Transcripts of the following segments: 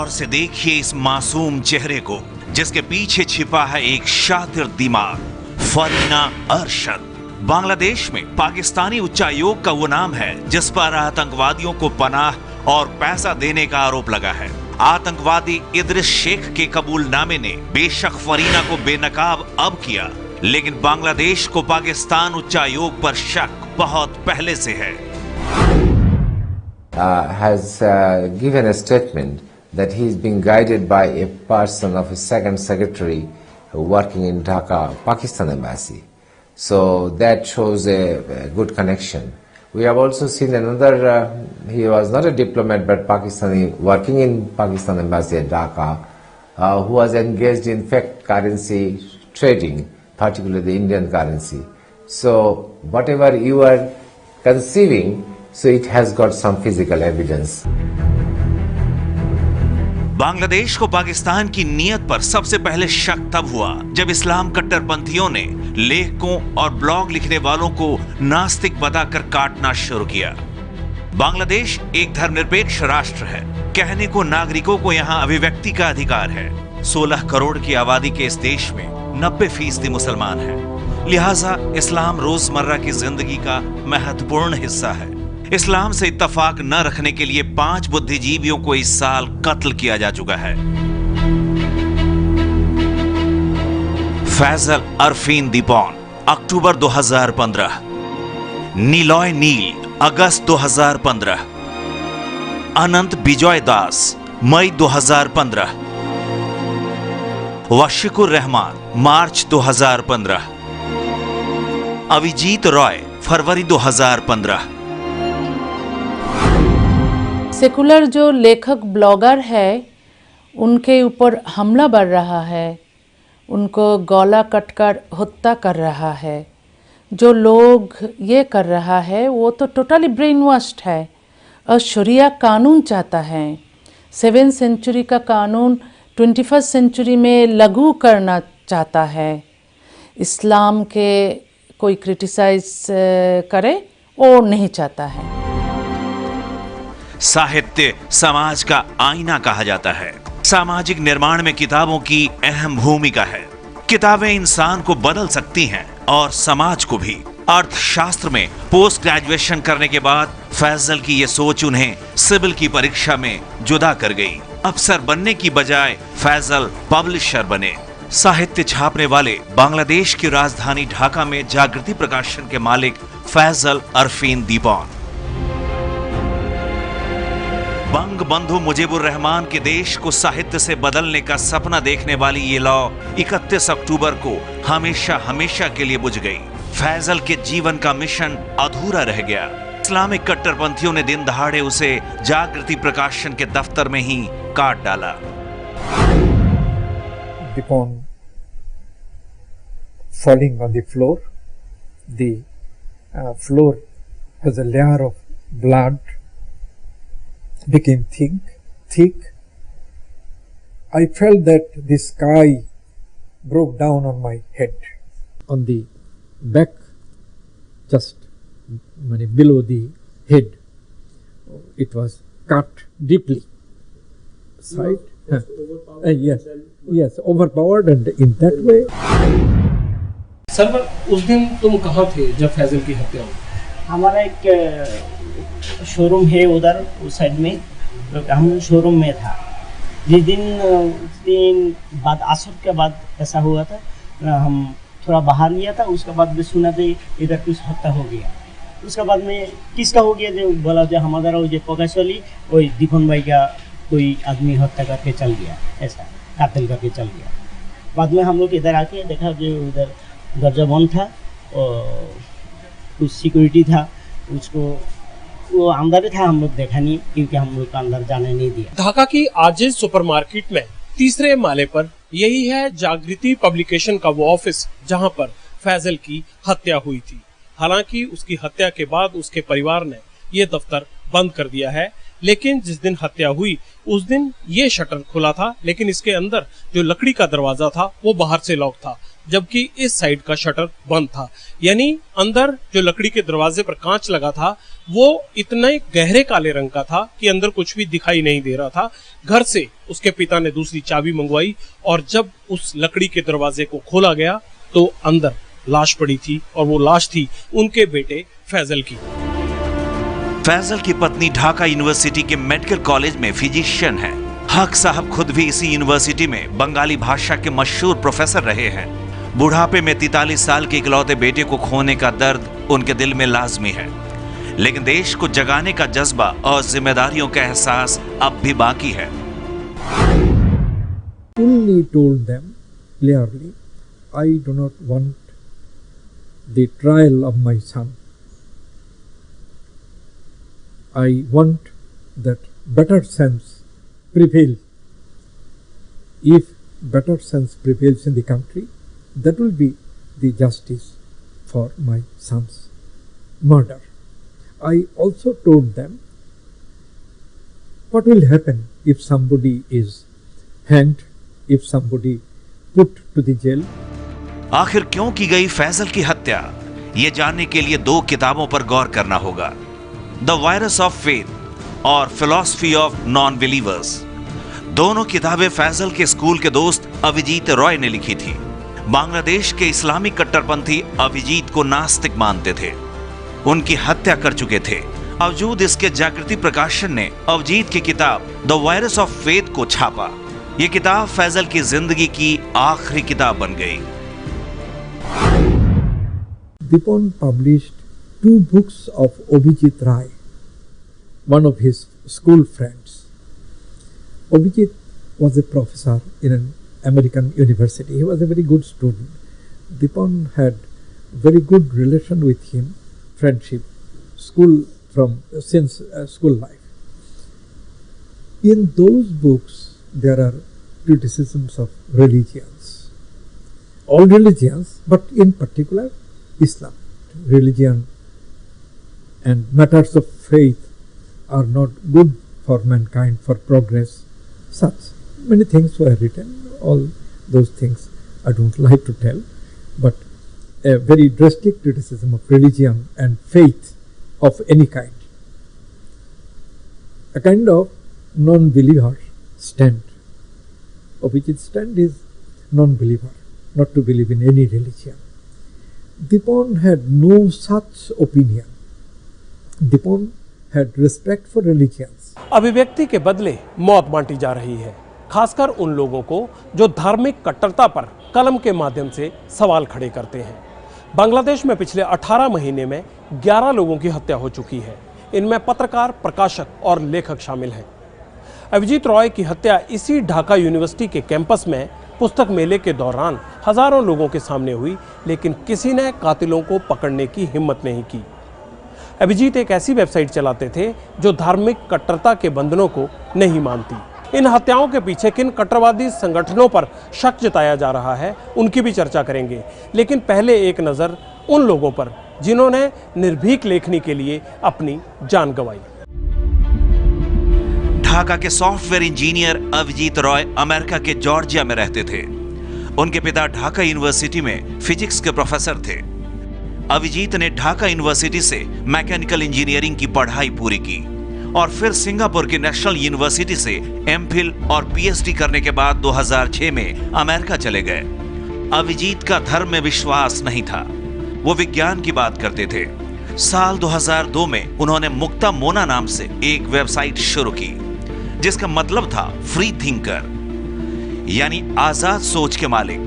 गौर से देखिए इस मासूम चेहरे को, जिसके पीछे छिपा है एक शातिर दिमाग, फरीना अरशद। बांग्लादेश में पाकिस्तानी उच्चायोग का वो नाम है जिस पर आतंकवादियों को पनाह और पैसा देने का आरोप लगा है। आतंकवादी इद्रिस शेख के कबूलनामे ने बेशक फरीना को बेनकाब अब किया, लेकिन बांग्लादेश को पाकिस्तान उच्चायोग पर शक बहुत पहले से है। Has given a statement that he is being guided by a person of a second secretary working in Dhaka, Pakistan embassy. So that shows a good connection. We have also seen another, he was not a diplomat but Pakistani working in Pakistan embassy at Dhaka, who was engaged in fake currency trading, particularly the Indian currency. So whatever you are conceiving, so it has got some physical evidence. Bangladesh को पाकिस्तान की नीयत पर सबसे पहले शक तब हुआ जब इस्लाम कट्टरपंथियों ने लेखकों और ब्लॉग लिखने वालों को नास्तिक बताकर काटना शुरू किया। बांग्लादेश एक धर्मनिरपेक्ष राष्ट्र है। कहने को नागरिकों को यहाँ अभिव्यक्ति का अधिकार है। 16 करोड़ की आबादी के इस देश में 90% मुसलमान हैं। लिहाजा इस्लाम रोजमर्रा की जिंदगी का महत्वपूर्ण हिस्सा है। इस्लाम से इत्तफाक न रखने के लिए 5 बुद्धिजीवियों को इस साल कत्ल किया जा चुका है। फैजल अरफीन दीपोन अक्टूबर 2015, नीलॉय नील अगस्त 2015, अनंत बिजॉय दास मई 2015, वशिकुर रहमान मार्च 2015, अभिजीत रॉय फरवरी 2015। सेकुलर जो लेखक ब्लॉगर है उनके ऊपर हमला बढ़ रहा है, उनको गला कटकर हत्या कर रहा है। जो लोग ये कर रहा है वो तो टोटली ब्रेन वॉश्ड है और शरिया कानून चाहता है। 7th सेंचुरी का कानून 21st सेंचुरी में लागू करना चाहता है। इस्लाम के कोई क्रिटिसाइज करे वो नहीं चाहता है। साहित्य समाज का आईना कहा जाता है। सामाजिक निर्माण में किताबों की अहम भूमिका है। किताबें इंसान को बदल सकती हैं और समाज को भी। अर्थशास्त्र में पोस्ट ग्रेजुएशन करने के बाद फैजल की ये सोच उन्हें सिविल की परीक्षा में जुदा कर गई। अफसर बनने की बजाय फैजल पब्लिशर बने। साहित्य छापने वाले बांग्लादेश की राजधानी ढाका में जागृति प्रकाशन के मालिक फैजल अरफीन दीपोन। बंग बंधु मुजीबुर रहमान के देश को साहित्य से बदलने का सपना देखने वाली ये लौ 31 अक्टूबर को हमेशा हमेशा के लिए बुझ गई। फैजल के जीवन का मिशन अधूरा रह गया। इस्लामिक कट्टरपंथियों ने दिन दहाड़े उसे जागृति प्रकाशन के दफ्तर में ही काट डाला। Dipon falling on the floor. The floor has a layer of blood. Became thick. I felt that the sky broke down on my head. On the back, just below the head, it was cut deeply. Side, yes, overpowered, and in that way. Sir, उस दिन तुम कहाँ थे जब फैजल की हत्या हुई? हमारा एक शोरूम है उधर उस साइड में, तो हम शोरूम में था। जिस दिन बाद असर के बाद ऐसा हुआ था, हम थोड़ा बाहर लिया था। उसके बाद भी सुना था इधर कुछ हत्या हो गया। उसके बाद में किसका हो गया जो बोला जो हमारा वो जो प्रकाशवाली कोई दीपन भाई का कोई आदमी हत्या करके चल गया, ऐसा कातिल करके चल गया। बाद में हम लोग इधर आके देखा जो उधर दरजा बंद था और कुछ सिक्योरिटी था, उसको वो अंदर था, हम लोग देखा नहीं क्योंकि हम लोग को अंदर जाने नहीं दिया। ढाका की आजिज सुपरमार्केट में तीसरे माले पर यही है जागृति पब्लिकेशन का वो ऑफिस जहां पर फैजल की हत्या हुई थी। हालांकि उसकी हत्या के बाद उसके परिवार ने ये दफ्तर बंद कर दिया है, लेकिन जिस दिन हत्या हुई उस दिन ये शटर खुला था, लेकिन इसके अंदर जो लकड़ी का दरवाजा था वो बाहर से लॉक था। जबकि इस साइड का शटर बंद था। यानी अंदर जो लकड़ी के दरवाजे पर कांच लगा था वो इतने गहरे काले रंग का था कि अंदर कुछ भी दिखाई नहीं दे रहा था। घर से उसके पिता ने दूसरी चाबी मंगवाई और जब उस लकड़ी के दरवाजे को खोला गया तो अंदर लाश पड़ी थी और वो लाश थी उनके बेटे फैजल की। फैजल की पत्नी ढाका यूनिवर्सिटी के मेडिकल कॉलेज में फिजिशियन है। हक साहब खुद भी इसी यूनिवर्सिटी में बंगाली भाषा के मशहूर प्रोफेसर रहे हैं। बुढ़ापे में 43 साल के इकलौते बेटे को खोने का दर्द उनके दिल में लाजमी है, लेकिन देश को जगाने का जज्बा और जिम्मेदारियों का एहसास अब भी बाकी है। Fully told them clearly, I do not want the trial of my son. I want that better sense prevail. If better sense prevails in the country, that will be the justice for my son's murder. I also told them what will happen if somebody is hanged, if somebody put to the jail. आखिर क्यों की गई फैजल की हत्या, ये जानने के लिए 2 किताबों पर गौर करना होगा, द वायरस ऑफ फेथ और फिलॉसफी ऑफ नॉन बिलीवर्स। दोनों किताबें फैजल के स्कूल के दोस्त अभिजीत रॉय ने लिखी थी। बांग्लादेश के इस्लामिक कट्टरपंथी अभिजीत को नास्तिक मानते थे, उनकी हत्या कर चुके थे। बावजूद इसके जागृति प्रकाशन ने अभिजीत की किताब द वायरस ऑफ फेथ को छापा। यह किताब फैजल की जिंदगी की आखिरी किताब बन गई। Dipon published 2 books of Abhijit Rai, one of his school friends. Abhijit was a professor in an American university. He was a very good student. Dipon had very good relation with him, friendship, since school life. In those books, there are criticisms of religions, all religions, but in particular Islam. Religion and matters of faith are not good for mankind, for progress. Such many things were written. All those things I don't like to tell, but a very drastic criticism of religion and faith of any kind. A kind of non-believer stand. Abhijit's stand is non-believer, not to believe in any religion. Dipon had no such opinion. Dipon had respect for religions. अभिव्यक्ति के बदले मौत बांटी जा रही है, खासकर उन लोगों को जो धार्मिक कट्टरता पर कलम के माध्यम से सवाल खड़े करते हैं। बांग्लादेश में पिछले 18 महीने में 11 लोगों की हत्या हो चुकी है। इनमें पत्रकार, प्रकाशक और लेखक शामिल हैं। अभिजीत रॉय की हत्या इसी ढाका यूनिवर्सिटी के कैंपस में पुस्तक मेले के दौरान हजारों लोगों के सामने हुई, लेकिन किसी ने कातिलों को पकड़ने की हिम्मत नहीं की। अभिजीत एक ऐसी वेबसाइट चलाते थे जो धार्मिक कट्टरता के बंधनों को नहीं मानती। इन हत्याओं के पीछे किन कट्टरवादी संगठनों पर शक जताया जा रहा है, उनकी भी चर्चा करेंगे। लेकिन पहले एक नज़र उन लोगों पर जिन्होंने निर्भीक लेखनी के लिए अपनी जान गंवाई। ढाका के software engineer Abhijit Roy America के जॉर्जिया में रहते थे। उनके पिता ढाका यूनिवर्सिटी में फिजिक्स के प्रोफेसर थे। अभिजीत ने ढाका यूनिवर्सिटी से मैकेनिकल इंजीनियरिंग की पढ़ाई पूरी की और फिर सिंगापुर की नेशनल यूनिवर्सिटी से एमफिल और पीएचडी करने के बाद 2006 में अमेरिका चले गए। अभिजीत का धर्म में विश्वास नहीं था, वो विज्ञान की बात करते थे। साल 2002 में उन्होंने मुक्ता मोना नाम से एक वेबसाइट शुरू की, जिसका मतलब था फ्री थिंकर, यानी आजाद सोच के मालिक।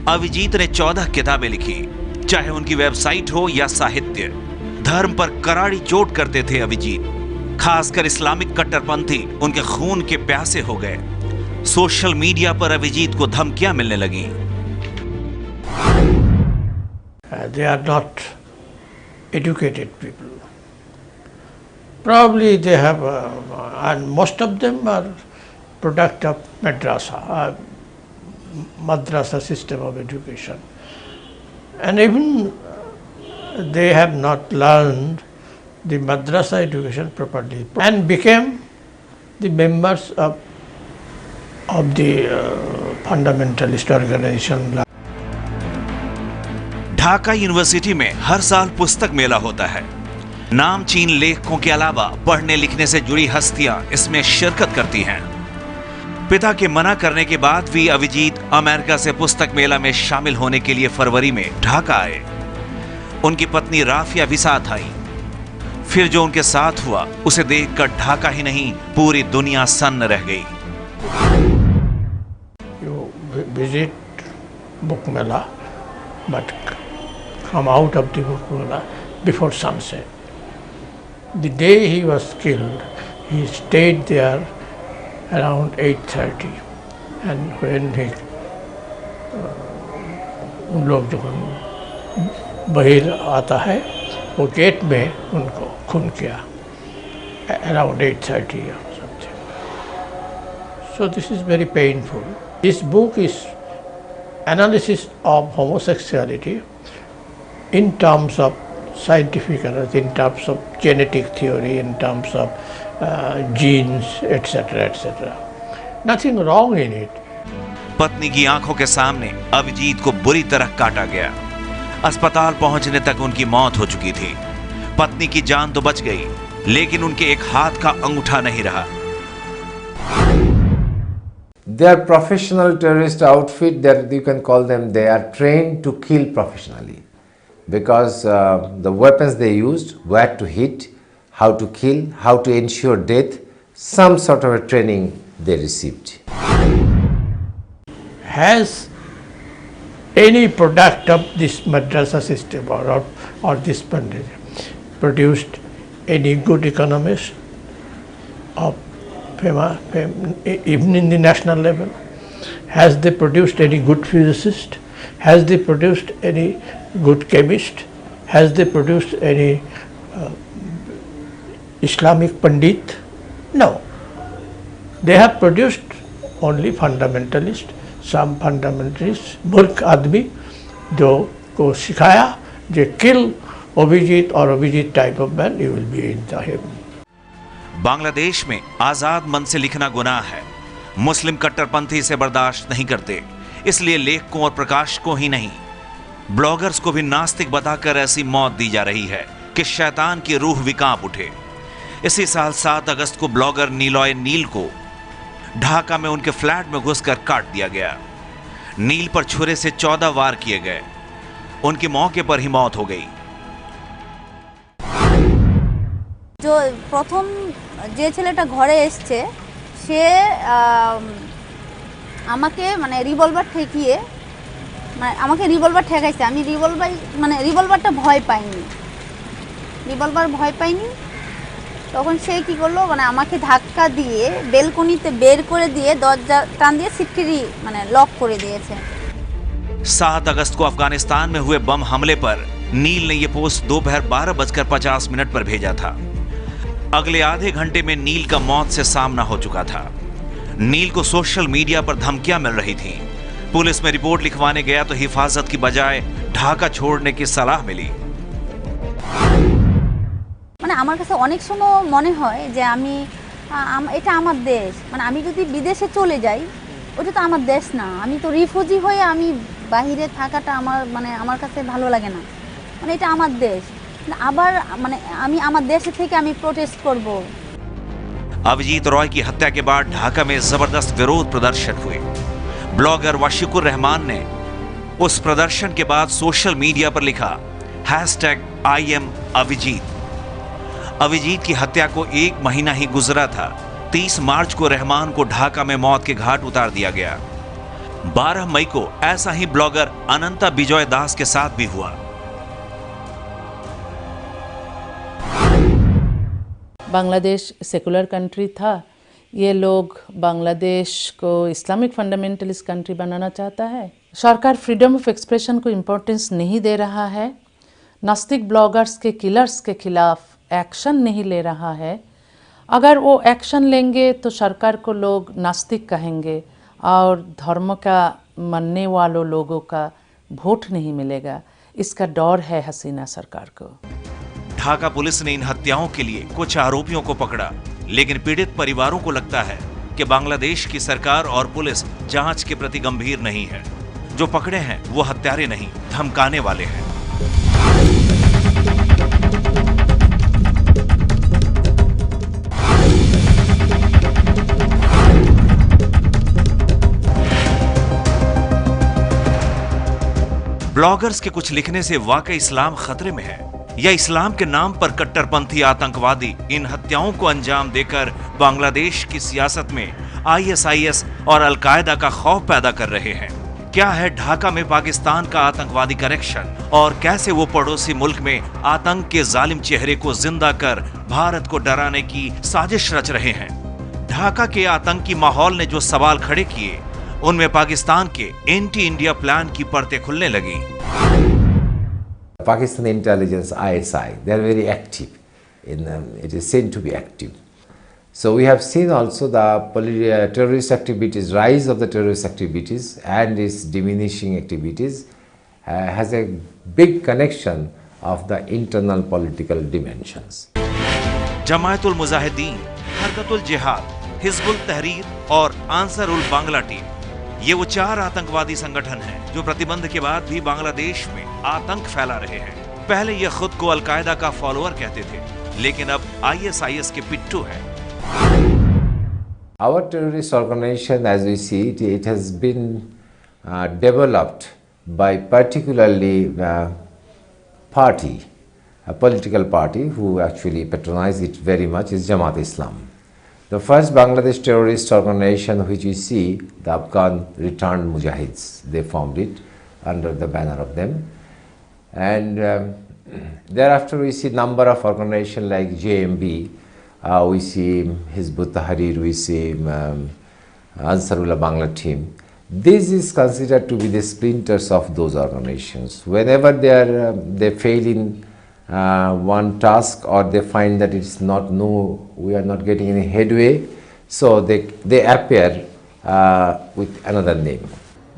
अभिजीत ने 14 किताबें लिखी, चाहे उनकी वेबसाइट हो या साहित्य। धर्म पर करारी चोट करते थे अभिजीत, खासकर इस्लामिक कट्टरपंथी उनके खून के प्यासे हो गए। सोशल मीडिया पर अभिजीत को धमकियां मिलने लगी। They are not educated people. Probably they have, and most of them are product of madrasa system of education, and even they have not learned the madrasa education properly and became the members of the fundamentalist organization. Dhaka university में हर साल पुस्तक मेला होता है। नामचीन लेखकों के अलावा पढ़ने लिखने से जुड़ी हस्तियां इसमें शिरकत करती हैं। पिता के मना करने के बाद भी अभिजीत अमेरिका से पुस्तक मेला में शामिल होने के लिए फरवरी में ढाका आए। उनकी पत्नी राफिया भी साथ आई। फिर जो उनके साथ हुआ उसे देखकर ढाका ही नहीं पूरी दुनिया सन्न रह गई। You visit book mela, but come out of the book mela before sunset. The day he was killed, he stayed there around 8:30, and when he उन लोग जब बाहर आता है वो गेट में उनको खून किया around 8:30 or something. So this is very painful. This book is analysis of homosexuality in terms of scientific analysis, in terms of genetic theory, in terms of genes, etc., etc. Nothing wrong in it. पत्नी की आंखों के सामने अभिजीत को बुरी तरह काटा गया। अस्पताल पहुंचने तक उनकी मौत हो चुकी थी। पत्नी की जान तो बच गई, लेकिन उनके एक हाथ का अंगूठा नहीं रहा। They are professional terrorist outfit, that you can call them. They are trained to kill professionally because the weapons they used, where to hit, how to kill, how to ensure death, some sort of a training they received. Has any product of this madrasa system or this pandit produced any good economist of even in the national level? Has they produced any good physicist? Has they produced any good chemist? Has they produced any Islamic pandit? No. They have produced only fundamentalists, some fundamentalists, मूर्ख आदमी जो को सिखाया जो kill Abhijit और Abhijit type of man, you will be in the heaven. Bangladesh में आजाद मन से लिखना गुनाह है। मुस्लिम कट्टरपंथी इसे बर्दाश्त नहीं करते, इसलिए लेखकों और प्रकाशकों ही नहीं, ब्लॉगर्स को भी नास्तिक बताकर ऐसी मौत दी जा रही है कि शैतान की रूह भी कांप उठे। इसी साल 7 अगस्त को ब्लॉगर नीलॉय नील को ढाका में उनके फ्लैट में घुसकर काट दिया गया। नील पर छुरे से 14 वार किए गए। उनकी मौके पर ही मौत हो गई। जो प्रथम যে ছেলেটা ঘরে এসছে সে আমাকে মানে রিভলভার ঠেকিয়ে মানে আমাকে রিভলভার ঠেকাইছে। আমি রিভলভারটা ভয় পাইনি। তখন সে কি করলো মানে আমাকে ধাক্কা দিয়ে বেলকনিতে বের করে দিয়ে দরজা টান দিয়ে সিটকিরি মানে লক করে দিয়েছে। 7 अगस्त को अफगानिस्तान में हुए बम हमले पर नील ने यह पोस्ट दोपहर 12:50 पर भेजा था। अगले आधे घंटे में नील का मौत से सामना हो चुका था। नील को सोशल मीडिया पर धमकियां मिल रही थीं। पुलिस में रिपोर्ट लिखवाने गया तो हिफाजत की बजाय ढाका छोड़ने की सलाह मिली। মানে আমার কাছে অনেক সময় মনে হয় যে আমি এটা আমার দেশ, মানে আমি যদি বিদেশে চলে যাই ওটা তো আমার দেশ না, আমি তো রিফিউজি হয়ে আমি বাইরে থাকাটা আমার কাছে ভালো লাগে না। মানে এটা আমার দেশ, আবার মানে আমি আমার দেশে থেকে আমি প্রোটেস্ট করব। अभिजीत रॉय की हत्या के बाद ढाका में जबरदस्त विरोध प्रदर्शन हुए। ब्लॉगर वाशिकुर रहमान ने उस प्रदर्शन के बाद सोशल मीडिया पर लिखा #IM अभिजीत। अभिजीत की हत्या को 1 महीना ही गुजरा था। 30 मार्च को रहमान को ढाका में मौत के घाट उतार दिया गया। 12 मई को ऐसा ही ब्लॉगर अनंता बिजॉय दास के साथ भी हुआ। बांग्लादेश सेकुलर कंट्री था, ये लोग बांग्लादेश को इस्लामिक फंडामेंटलिस्ट कंट्री बनाना चाहता है। सरकार फ्रीडम ऑफ एक्सप्रेशन को इम्पोर्टेंस नहीं दे रहा है, नास्तिक ब्लॉगर्स के किलर्स के खिलाफ एक्शन नहीं ले रहा है। अगर वो एक्शन लेंगे तो सरकार को लोग नास्तिक कहेंगे और धर्म का मानने वालों लोगों का वोट नहीं मिलेगा। इसका डर है हसीना सरकार को। ढाका पुलिस ने इन हत्याओं के लिए कुछ आरोपियों को पकड़ा, लेकिन पीड़ित परिवारों को लगता है कि बांग्लादेश की सरकार और पुलिस जांच के प्रति गंभीर नहीं है। जो पकड़े हैं वो हत्यारे नहीं, धमकाने वाले हैं। ब्लॉगर्स के कुछ लिखने से वाकई इस्लाम खतरे में है, या इस्लाम के नाम पर कट्टरपंथी आतंकवादी इन हत्याओं को अंजाम देकर बांग्लादेश की सियासत में आईएसआईएस और अलकायदा का खौफ पैदा कर रहे हैं? क्या है ढाका में पाकिस्तान का आतंकवादी कनेक्शन, और कैसे वो पड़ोसी मुल्क में आतंक के जालिम चेहरे को जिंदा कर भारत को डराने की साजिश रच रहे हैं? ढाका के आतंकी माहौल ने जो सवाल खड़े किए, उनमें पाकिस्तान के एंटी इंडिया प्लान की परतें खुलने लगी। Pakistan intelligence ISI, they are very active. It is seen to be active. So we have seen also the terrorist activities, rise of the terrorist activities and its diminishing activities has a big connection of the internal political dimensions. जमायतुल Mujahideen, हरकतुल जिहाद, हिजबुल तहरीर और आंसरुल Bangla team, ये वो 4 आतंकवादी संगठन हैं जो प्रतिबंध के बाद भी बांग्लादेश में आतंक फैला रहे हैं। पहले ये खुद को अलकायदा का फॉलोअर कहते थे, लेकिन अब आईएसआईएस के पिट्ठू हैं। Our terrorist organization, as we see it, it has been developed by particularly a political party who actually patronize it very much is Jamaat Islam. The first Bangladesh terrorist organization which we see, the Afghan returned Mujahids, they formed it under the banner of them. And thereafter we see number of organizations like JMB, we see Hizbut Tahrir, we see Ansarullah Bangla team. This is considered to be the splinters of those organizations. Whenever they fail in one task or they find that it's not we are not getting any headway, so they appear with another name.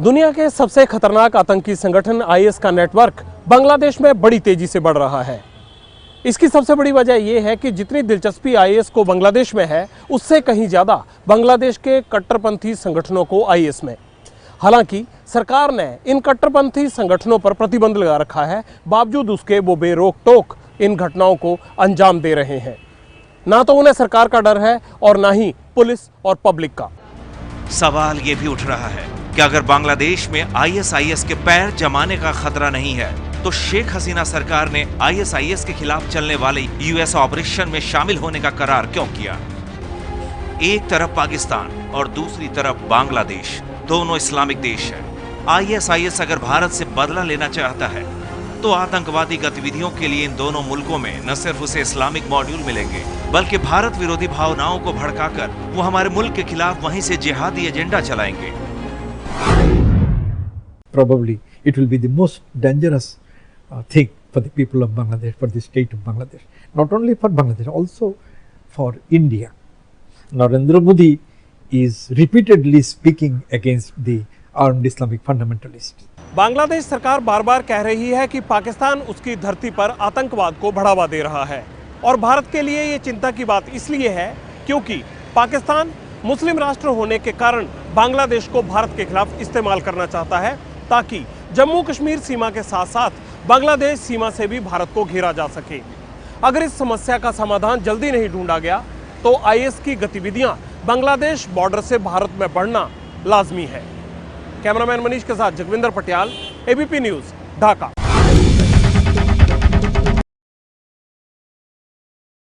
दुनिया के सबसे खतरनाक आतंकी संगठन IS का network Bangladesh में बड़ी तेजी से बढ़ रहा है। इसकी सबसे बड़ी वजह यह है कि जितनी दिलचस्पी आईएस को बांग्लादेश में है, उससे कहीं ज्यादा बांग्लादेश के कट्टरपंथी संगठनों को आईएस में। हालांकि सरकार ने इन कट्टरपंथी संगठनों पर प्रतिबंध लगा रखा है, बावजूद उसके वो बेरोक टोक इन घटनाओं को अंजाम दे रहे हैं। ना तो उन्हें सरकार का डर है और ना ही पुलिस और पब्लिक का। सवाल ये भी उठ रहा है कि अगर बांग्लादेश में आईएसआईएस के पैर जमाने का खतरा नहीं है, तो शेख हसीना सरकार ने आईएसआईएस के खिलाफ चलने वाले यूएस ऑपरेशन में शामिल होने का करार क्यों किया? एक तरफ पाकिस्तान और दूसरी तरफ बांग्लादेश, दोनों इस्लामिक देश हैं। आईएसआईएस अगर भारत से बदला लेना चाहता है, तो आतंकवादी गतिविधियों के लिए इन दोनों मुल्कों में न सिर्फ उसे इस्लामिक मॉड्यूल मिलेंगे, बल्कि भारत विरोधी भावनाओं को भड़काकर वो हमारे मुल्क के खिलाफ वहीं से जिहादी एजेंडा चलाएंगे। Probably it will be the most dangerous thing for the people of Bangladesh, for the state of Bangladesh. Not only for Bangladesh, also for India. Narendra Modi is repeatedly speaking against the armed Islamic fundamentalists. Bangladesh सरकार बार बार कह रही है कि पाकिस्तान उसकी धरती पर आतंकवाद को बढ़ावा दे रहा है, और भारत के लिए ये चिंता की बात इसलिए है क्योंकि पाकिस्तान मुस्लिम राष्ट्र होने के कारण बांग्लादेश को भारत के खिलाफ इस्तेमाल करना चाहता है, ताकि जम्मू कश्मीर सीमा के साथ साथ बांग्लादेश सीमा से भी भारत को घेरा जा सके। अगर इस समस्या का समाधान जल्दी नहीं ढूंढा गया, तो आईएस की गतिविधियां बांग्लादेश बॉर्डर से भारत में बढ़ना लाजमी है। कैमरामैन मनीष के साथ जगविंदर पटियाल, एबीपी न्यूज़, ढाका।